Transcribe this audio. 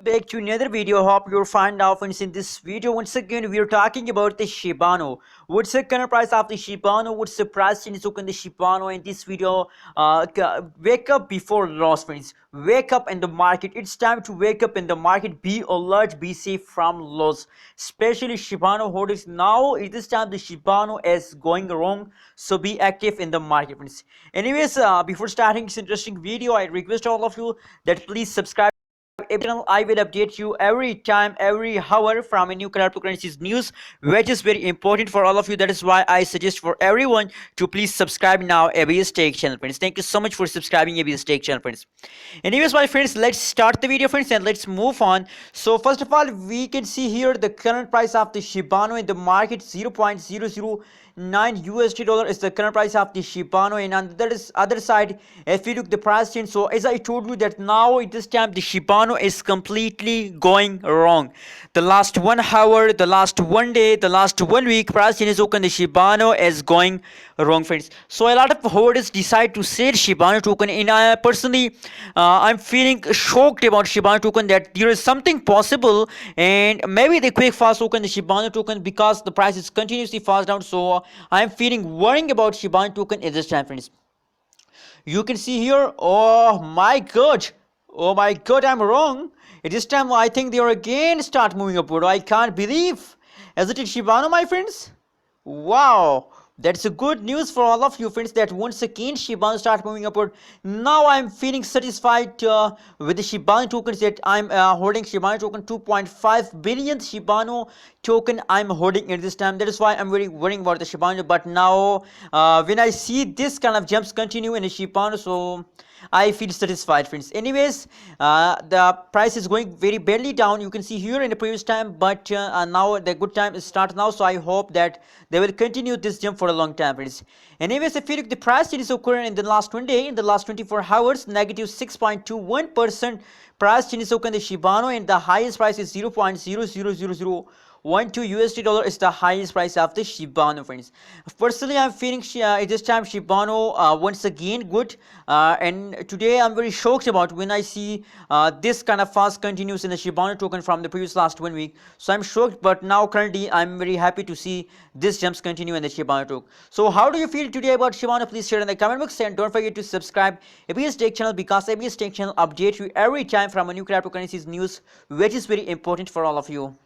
Back to another video. Hope you'll find out friends. In this video once again we are talking about the Shibano. What's the current price of the Shibano? What's the price in the Shibano? In this video, wake up before loss, friends. Wake up in the market. It's time to wake up in the market. Be alert, be safe from loss, especially Shibano holders. Now it is time the Shibano is going wrong, so be active in the market, friends. Anyways, before starting this interesting video, I request all of you that please subscribe channel. I will update you every time, every hour from a new cryptocurrencies news, which is very important for all of you. That is why I suggest for everyone to please subscribe now ABS Tech channel, friends. Thank you so much for subscribing ABS Tech channel, friends. Anyways, my friends, let's start the video, friends, and let's move on. So first of all, we can see here the current price of the Shibano in the market. 0.009 USD dollar is the current price of the Shibano, and on the other side, if you look the price change, so as I told you that now at this time the Shibano is completely going wrong. The last 1 hour, the last 1 day, the last 1 week price change is open, the Shibano is going wrong, friends. So a lot of holders decide to sell Shibano token, and I personally I'm feeling shocked about Shibano token, that there is something possible and maybe the quick fast token, the Shibano token, because the price is continuously fast down. So I'm feeling worrying about Shibano token at this time, friends. You can see here, oh my god, I'm wrong. At this time I think they are again start moving upward. I can't believe. Is it Shibano, my friends? Wow, that's a good news for all of you, friends, that once again Shibano start moving upward. Now I'm feeling satisfied with the Shibano tokens, that I'm holding Shibano token. 2.5 billion Shibano token I'm holding at this time. That is why I'm very worrying about the Shibano. But now when I see this kind of jumps continue in the Shibano, so I feel satisfied, friends. Anyways, the price is going very badly down. You can see here in the previous time, but now the good time is start now. So I hope that they will continue this jump for a long time, friends. Anyways, if you look the price change is occurring in the last 1 day, in the last 24 hours, negative 6.21% price change is occurring in the Shibano, and the highest price is 0.00012 USD dollar is the highest price of the Shibano, friends. Personally, I'm feeling at this time Shibano once again good, and today I'm very shocked about when I see this kind of fast continues in the Shibano token from the previous last 1 week. So I'm shocked, but now currently I'm very happy to see this jumps continue in the Shibano token. So how do you feel today about Shibano? Please share in the comment box, and don't forget to subscribe ABS Tech channel, because ABS Tech channel updates you every time from a new cryptocurrencies news, which is very important for all of you.